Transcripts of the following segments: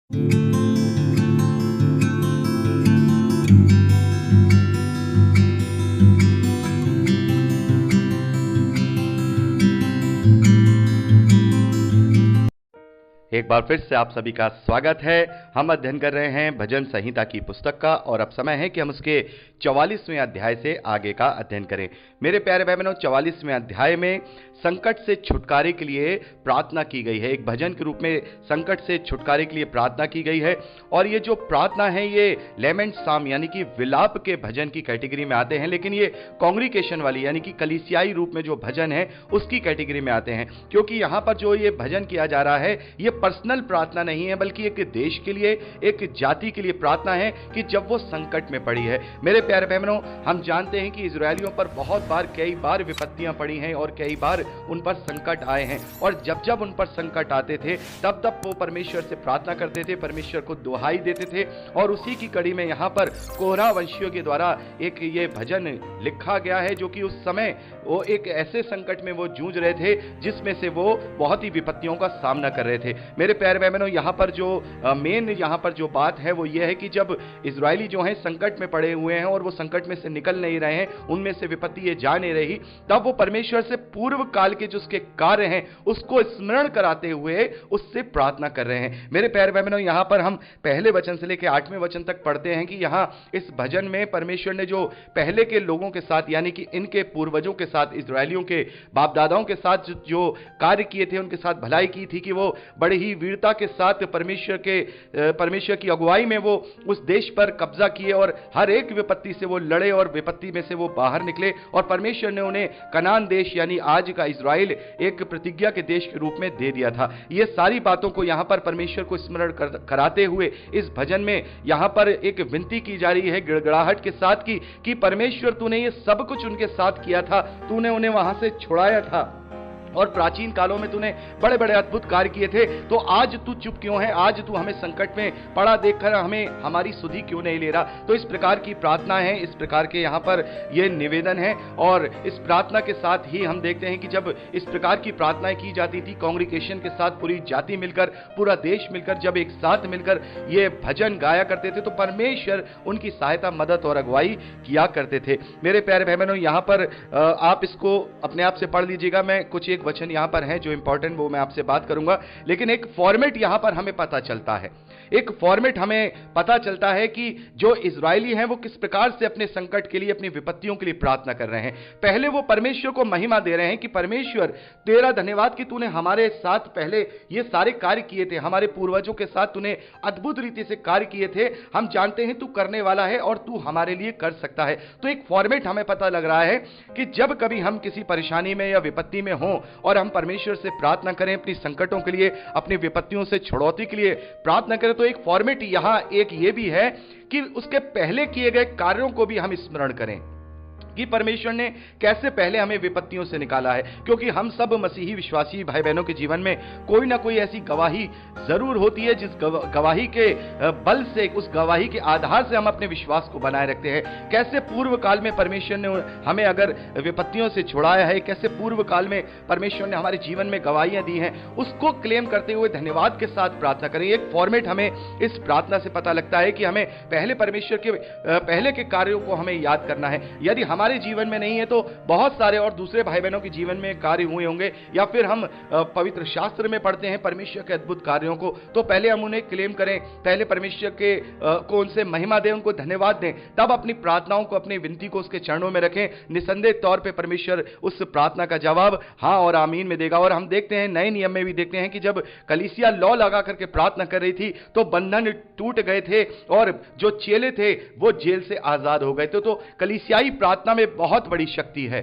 एक बार फिर से आप सभी का स्वागत है। हम अध्ययन कर रहे हैं भजन संहिता की पुस्तक का और अब समय है कि हम उसके 44वें अध्याय से आगे का अध्ययन करें। मेरे प्यारे भाई बहनों, 44वें अध्याय में संकट से छुटकारे के लिए प्रार्थना की गई है। एक भजन के रूप में संकट से छुटकारे के लिए प्रार्थना की गई है और ये जो प्रार्थना है ये लेमेंट साम यानी कि विलाप के भजन की कैटेगरी में आते हैं, लेकिन ये कांग्रीगेशन वाली यानी कि कलीसियाई रूप में जो भजन है उसकी कैटेगरी में आते हैं, क्योंकि यहाँ पर जो ये भजन किया जा रहा है ये पर्सनल प्रार्थना नहीं है बल्कि एक देश के लिए, एक जाति के लिए प्रार्थना है कि जब वो संकट में पड़ी है। मेरे प्यारे बहनों, हम जानते हैं कि इजरायलियों पर कई बार विपत्तियां पड़ी हैं और कई बार उन पर संकट आए हैं और जब जब उन पर संकट आते थे तब तब वो परमेश्वर से प्रार्थना करते थे, परमेश्वर को दुहाई देते थे और उसी की कड़ी में यहाँ पर कोरह वंशियों के द्वारा एक ये भजन लिखा गया है, जो कि उस समय वो एक ऐसे संकट में वो जूझ रहे थे जिसमें से वो बहुत ही विपत्तियों का सामना कर रहे थे। मेरे प्यारे बहनों, यहाँ पर जो मेन यहाँ पर जो बात है वो ये है कि जब इजरायली जो हैं संकट में पड़े हुए हैं और वो संकट में से निकल नहीं रहे हैं, उनमें से विपत्ति ये जा नहीं रही, तब वो परमेश्वर से पूर्व काल के जो उसके कार्य हैं उसको स्मरण कराते हुए उससे प्रार्थना कर रहे हैं। मेरे प्यारे बहनों, यहाँ पर हम पहले वचन से लेकर 8वें वचन तक पढ़ते हैं कि यहाँ इस भजन में परमेश्वर ने जो पहले के लोगों के साथ यानी कि इनके पूर्वजों के साथ, इजरायलियों के बाप दादाओं के साथ जो कार्य किए थे, उनके साथ भलाई की थी कि वो बड़े ही वीरता के साथ परमेश्वर की अगुवाई में वो उस देश पर कब्जा किए और हर एक विपत्ति से वो लड़े और विपत्ति में से वो बाहर निकले और परमेश्वर ने उन्हें कनान देश यानी आज का इजराइल एक प्रतिज्ञा के देश के रूप में दे दिया था। ये सारी बातों को यहाँ पर परमेश्वर को स्मरण कराते हुए इस भजन में यहाँ पर एक विनती की जा रही है गिड़गिड़ाहट के साथ कि परमेश्वर तूने ये सब कुछ उनके साथ किया था, तूने उन्हें वहां से छुड़ाया था और प्राचीन कालों में तूने बड़े बड़े अद्भुत कार्य किए थे, तो आज तू चुप क्यों है? आज तू हमें संकट में पड़ा देखकर हमें हमारी सुधि क्यों नहीं ले रहा? तो इस प्रकार की प्रार्थना है, इस प्रकार के यहाँ पर यह निवेदन है और इस प्रार्थना के साथ ही हम देखते हैं कि जब इस प्रकार की प्रार्थनाएं की जाती थी कांग्रीगेशन के साथ, पूरी जाति मिलकर, पूरा देश मिलकर जब एक साथ मिलकर ये भजन गाया करते थे तो परमेश्वर उनकी सहायता, मदद और अगुवाई किया करते थे। मेरे प्यारे बहनों, यहाँ पर आप इसको अपने आप से पढ़ लीजिएगा। मैं कुछ एक वचन यहां पर है जो इंपॉर्टेंट वो मैं आपसे बात करूंगा, लेकिन एक फॉर्मेट यहां पर हमें पता चलता है, एक फॉर्मेट हमें पता चलता है कि जो इजरायली हैं वो किस प्रकार से अपने संकट के लिए, अपनी विपत्तियों के लिए प्रार्थना कर रहे हैं। पहले वो परमेश्वर को महिमा दे रहे हैं कि परमेश्वर तेरा धन्यवाद कि तूने हमारे साथ पहले ये सारे कार्य किए थे, हमारे पूर्वजों के साथ तूने अद्भुत रीति से कार्य किए थे, हम जानते हैं तू करने वाला है और तू हमारे लिए कर सकता है। तो एक फॉर्मेट हमें पता लग रहा है कि जब कभी हम किसी परेशानी में या विपत्ति में हों और हम परमेश्वर से प्रार्थना करें, अपनी संकटों के लिए, अपनी विपत्तियों से छुड़ौती के लिए प्रार्थना करें, तो एक फॉर्मेट यहां एक ये भी है कि उसके पहले किए गए कार्यों को भी हम स्मरण करें कि परमेश्वर ने कैसे पहले हमें विपत्तियों से निकाला है। क्योंकि हम सब मसीही विश्वासी भाई बहनों के जीवन में कोई ना कोई ऐसी गवाही जरूर होती है जिस गवाही के बल से, उस गवाही के आधार से हम अपने विश्वास को बनाए रखते हैं। कैसे पूर्व काल में परमेश्वर ने हमें अगर विपत्तियों से छुड़ाया है, कैसे पूर्व काल में परमेश्वर ने हमारे जीवन में गवाहियां दी हैं, उसको क्लेम करते हुए धन्यवाद के साथ प्रार्थना करें। एक फॉर्मेट हमें इस प्रार्थना से पता लगता है कि हमें पहले परमेश्वर के पहले के कार्यों को हमें याद करना है। यदि हमारे जीवन में नहीं है तो बहुत सारे और दूसरे भाई बहनों के जीवन में कार्य हुए होंगे, या फिर हम पवित्र शास्त्र में पढ़ते हैं परमेश्वर के अद्भुत कार्यों को, तो पहले हम उन्हें क्लेम करें, पहले परमेश्वर के को उनसे महिमा दें, उनको धन्यवाद दें, तब अपनी प्रार्थनाओं को, अपनी विनती को उसके चरणों में रखें। निसंदेह तौर पे परमेश्वर उस प्रार्थना का जवाब हाँ और आमीन में देगा। और हम देखते हैं नए नियम में भी देखते हैं कि जब कलीसिया लौ लगा करके प्रार्थना कर रही थी तो बंधन टूट गए थे और जो चेले थे वो जेल से आजाद हो गए थे। तो कलीसियाई प्रार्थना में बहुत बड़ी शक्ति है,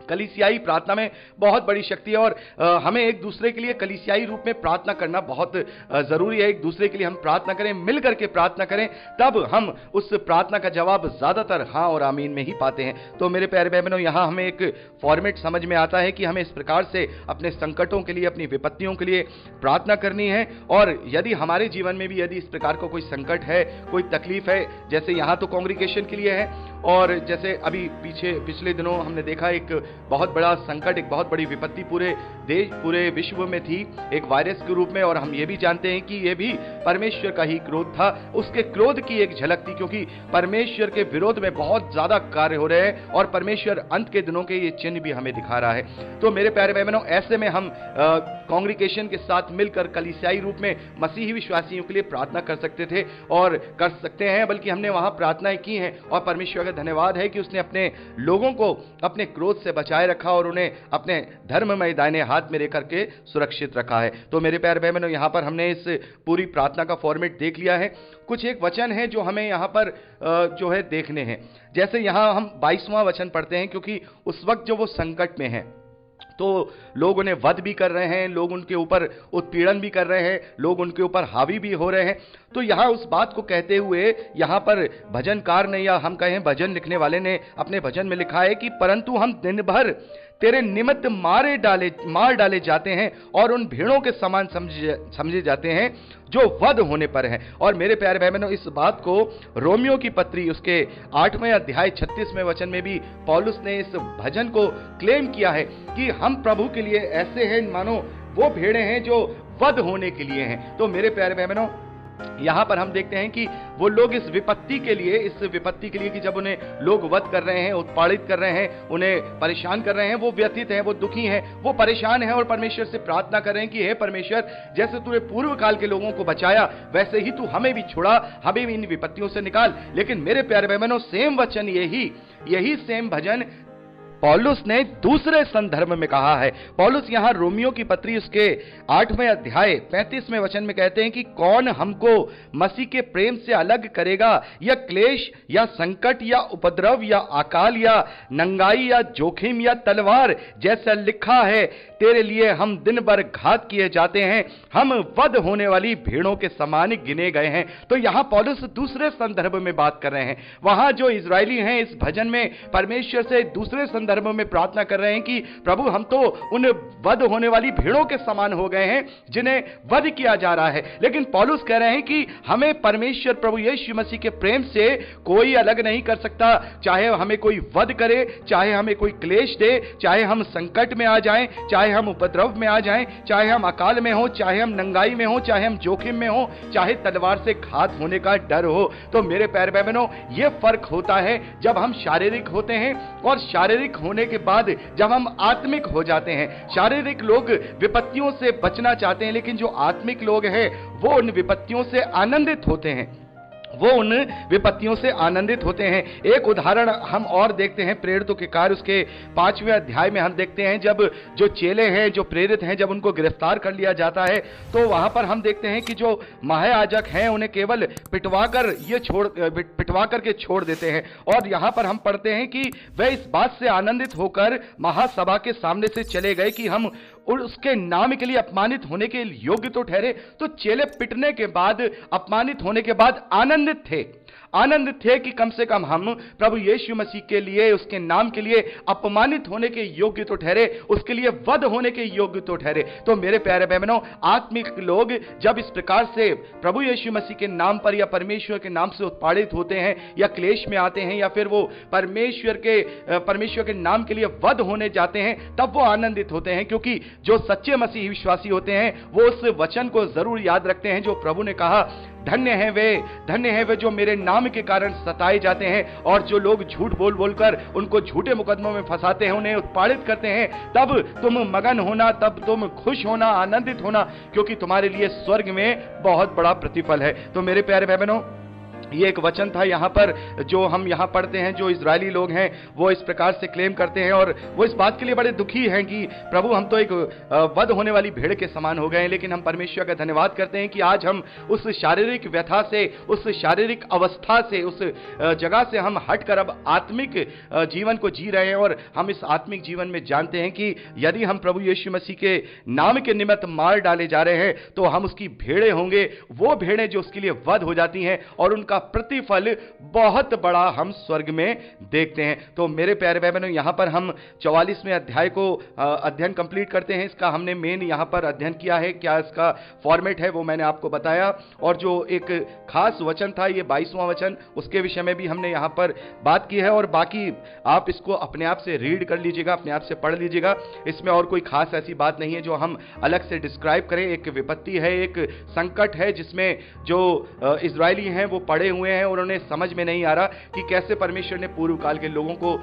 कलीसियाई प्रार्थना में बहुत बड़ी शक्ति है और हमें एक दूसरे के लिए कलीसियाई रूप में प्रार्थना करना बहुत जरूरी है। एक दूसरे के लिए हम प्रार्थना करें, मिल करके प्रार्थना करें, तब हम उस प्रार्थना का जवाब ज्यादातर हाँ और आमीन में ही पाते हैं। तो मेरे प्यारे बहनों, यहाँ हमें एक फॉर्मेट समझ में आता है कि हमें इस प्रकार से अपने संकटों के लिए, अपनी विपत्तियों के लिए प्रार्थना करनी है। और यदि हमारे जीवन में भी यदि इस प्रकार का कोई संकट है, कोई तकलीफ है, जैसे यहाँ तो कांग्रीगेशन के लिए है और जैसे अभी पिछले दिनों हमने देखा एक बहुत बड़ा संकट, एक बहुत बड़ी विपत्ति पूरे देश, पूरे विश्व में थी, एक वायरस के रूप में, और हम ये भी जानते हैं कि ये भी परमेश्वर का ही क्रोध था, उसके क्रोध की एक झलक थी, क्योंकि परमेश्वर के विरोध में बहुत ज्यादा कार्य हो रहे हैं और परमेश्वर अंत के दिनों के ये चिन्ह भी हमें दिखा रहा है। तो मेरे प्यारे भाई बहनों, ऐसे में हम कांग्रीगेशन के साथ मिलकर कलीसियाई रूप में मसीही विश्वासियों के लिए प्रार्थना कर सकते थे और कर सकते हैं, बल्कि हमने वहां प्रार्थनाएं की हैं और परमेश्वर का धन्यवाद है कि उसने अपने लोगों को अपने क्रोध से बचाए रखा और उन्हें अपने धर्ममय दाहिने हाथ में लेकर के सुरक्षित रखा है। तो मेरे प्यारे भाई बहनों, यहां पर हमने इस पूरी प्रार्थना का फॉर्मेट देख लिया है। कुछ एक वचन है जो हमें यहां पर जो है देखने हैं। जैसे यहां हम 22वां वचन पढ़ते हैं, क्योंकि उस वक्त जो वो संकट में है तो लोग उन्हें वध भी कर रहे हैं, लोग उनके ऊपर उत्पीड़न भी कर रहे हैं, लोग उनके ऊपर हावी भी हो रहे हैं। तो यहां उस बात को कहते हुए यहां पर भजनकार ने, या हम कहें भजन लिखने वाले ने, अपने भजन में लिखा है कि परंतु हम दिन भर तेरे निमित्त मार डाले जाते हैं और उन भेड़ों के समान समझे जाते हैं जो वध होने पर हैं। और मेरे प्यारे भाई बहनों, इस बात को रोमियो की पत्री उसके 8वें अध्याय 36वें वचन में भी पौलुस ने इस भजन को क्लेम किया है कि हम प्रभु के लिए ऐसे हैं मानो वो भेड़ें हैं जो वध होने के लिए हैं। तो मेरे प्यारे भाई बहनों, यहां पर हम देखते हैं कि वो लोग इस विपत्ति के लिए कि जब उन्हें लोग वध कर रहे हैं, उत्पादित कर रहे हैं, उन्हें परेशान कर रहे हैं, वो व्यथित हैं, वो दुखी हैं, वो परेशान हैं और परमेश्वर से प्रार्थना कर रहे हैं कि हे परमेश्वर, जैसे तूने पूर्व काल के लोगों को बचाया वैसे ही तू हमें भी छुड़ा, हमें भी इन विपत्तियों से निकाल। लेकिन मेरे प्यारे भाई बहनों, सेम वचन यही सेम भजन पौलुस ने दूसरे संदर्भ में कहा है। पौलुस यहां रोमियो की पत्री उसके 8वें अध्याय 35वें वचन में कहते हैं कि कौन हमको मसीह के प्रेम से अलग करेगा, या क्लेश या संकट या उपद्रव या अकाल या नंगाई या जोखिम या तलवार, जैसा लिखा है तेरे लिए हम दिन भर घात किए जाते हैं, हम वध होने वाली भेड़ों के समान गिने गए हैं। तो यहां पौलुस दूसरे संदर्भ में बात कर रहे हैं। वहां जो इजरायली हैं इस भजन में परमेश्वर से दूसरे संदर्भ में प्रार्थना कर रहे हैं कि प्रभु, हम तो उन वध होने वाली भेड़ों के समान हो गए हैं जिन्हें वध किया जा रहा है। लेकिन पौलुस कह रहे हैं कि हमें परमेश्वर प्रभु यीशु मसीह के प्रेम से कोई अलग नहीं कर सकता। चाहे हमें कोई वध करे, चाहे हमें कोई क्लेश दे, चाहे हम संकट में आ जाएं, चाहे हम उपद्रव में आ जाएं, चाहे हम अकाल में हो, चाहे हम नंगाई में हो, चाहे हम जोखिम में हो, चाहे तलवार से घात होने का डर हो। तो मेरे प्यारे भाई बहनों, यह फर्क होता है जब हम शारीरिक होते हैं और शारीरिक होने के बाद जब हम आत्मिक हो जाते हैं। शारीरिक लोग विपत्तियों से बचना चाहते हैं, लेकिन जो आत्मिक लोग हैं वो उन विपत्तियों से आनंदित होते हैं, वो उन विपत्तियों से आनंदित होते हैं। एक उदाहरण हम और देखते हैं प्रेरितों के कार्य उसके 5वें अध्याय में हम देखते हैं, जब जो चेले हैं, जो प्रेरित हैं, जब उनको गिरफ्तार कर लिया जाता है तो वहां पर हम देखते हैं कि जो महायाजक हैं उन्हें केवल पिटवा करके छोड़ देते हैं। और यहां पर हम पढ़ते हैं कि वे इस बात से आनंदित होकर महासभा के सामने से चले गए कि हम उसके नाम के लिए अपमानित होने के योग्य तो ठहरे। तो चेले पिटने के बाद, अपमानित होने के बाद आनंदित थे कि कम से कम हम प्रभु यीशु मसीह के लिए, उसके नाम के लिए अपमानित होने के योग्य तो ठहरे, उसके लिए वध होने के योग्य तो ठहरे। तो मेरे प्यारे बहनों, आत्मिक लोग जब इस प्रकार से प्रभु यीशु मसीह के नाम पर या परमेश्वर के नाम से उत्पादित होते हैं या क्लेश में आते हैं या फिर वो परमेश्वर के नाम के लिए वध होने जाते हैं, तब वो आनंदित होते हैं, क्योंकि जो सच्चे मसीही विश्वासी होते हैं वो उस वचन को जरूर याद रखते हैं जो प्रभु ने कहा, धन्य है वे जो मेरे नाम के कारण सताए जाते हैं। और जो लोग झूठ बोलकर उनको झूठे मुकदमों में फंसाते हैं, उन्हें उत्पादित करते हैं, तब तुम मगन होना, तब तुम खुश होना, आनंदित होना, क्योंकि तुम्हारे लिए स्वर्ग में बहुत बड़ा प्रतिफल है। तो मेरे प्यारे भाई बहनों, ये एक वचन था यहाँ पर जो हम यहाँ पढ़ते हैं। जो इजरायली लोग हैं वो इस प्रकार से क्लेम करते हैं और वो इस बात के लिए बड़े दुखी हैं कि प्रभु, हम तो एक वध होने वाली भेड़ के समान हो गए हैं। लेकिन हम परमेश्वर का धन्यवाद करते हैं कि आज हम उस शारीरिक व्यथा से, उस शारीरिक अवस्था से, उस जगह से हम हटकर अब आत्मिक जीवन को जी रहे हैं। और हम इस आत्मिक जीवन में जानते हैं कि यदि हम प्रभु यीशु मसीह के नाम के निमित्त मार डाले जा रहे हैं तो हम उसकी भेड़ें होंगे, वो भेड़ें जो उसके लिए वध हो जाती हैं और उनका का प्रतिफल बहुत बड़ा हम स्वर्ग में देखते हैं। तो मेरे प्यारे भाई बहनों, यहां पर हम 44वें अध्याय को अध्ययन कंप्लीट करते हैं। इसका हमने मेन यहां पर अध्ययन किया है, क्या इसका फॉर्मेट है वो मैंने आपको बताया, और जो एक खास वचन था ये 22वां वचन, उसके विषय में भी हमने यहां पर बात की है। और बाकी आप इसको अपने आप से रीड कर लीजिएगा, अपने आप से पढ़ लीजिएगा। इसमें और कोई खास ऐसी बात नहीं है जो हम अलग से डिस्क्राइब करें। एक विपत्ति है, एक संकट है जिसमें जो इजरायली हैं वो पड़े हुए हैं, उन्होंने समझ में नहीं आ रहा कि कैसे परमेश्वर ने पूर्व काल के लोगों को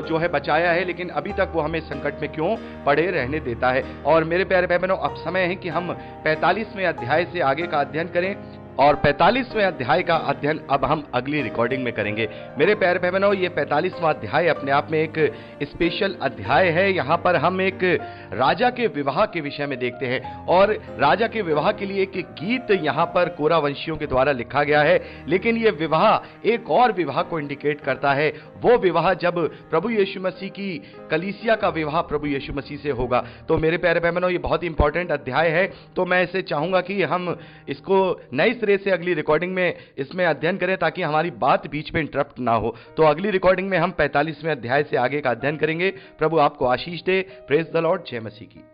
जो है बचाया है, लेकिन अभी तक वो हमें संकट में क्यों पड़े रहने देता है। और मेरे प्यारे भाई बहनों, अब समय है कि हम 45वें अध्याय से आगे का अध्ययन करें, और 45वें अध्याय का अध्ययन अब हम अगली रिकॉर्डिंग में करेंगे। मेरे प्यारे भाई बहनों, ये 45वां अध्याय अपने आप में एक स्पेशल अध्याय है। यहाँ पर हम एक राजा के विवाह के विषय में देखते हैं, और राजा के विवाह के लिए एक गीत यहाँ पर कोरा वंशियों के द्वारा लिखा गया है। लेकिन ये विवाह एक और विवाह को इंडिकेट करता है, वो विवाह जब प्रभु यीशु मसीह की कलीसिया का विवाह प्रभु यीशु मसीह से होगा। तो मेरे प्यारे भाई बहनों, ये बहुत इंपॉर्टेंट अध्याय है, तो मैं इसे चाहूंगा कि हम इसको नई सिरे से अगली रिकॉर्डिंग में इसमें अध्ययन करें, ताकि हमारी बात बीच में इंटरप्ट ना हो। तो अगली रिकॉर्डिंग में हम 45वें अध्याय से आगे का अध्ययन करेंगे। प्रभु आपको आशीष दे। Praise the Lord. जय मसीह की।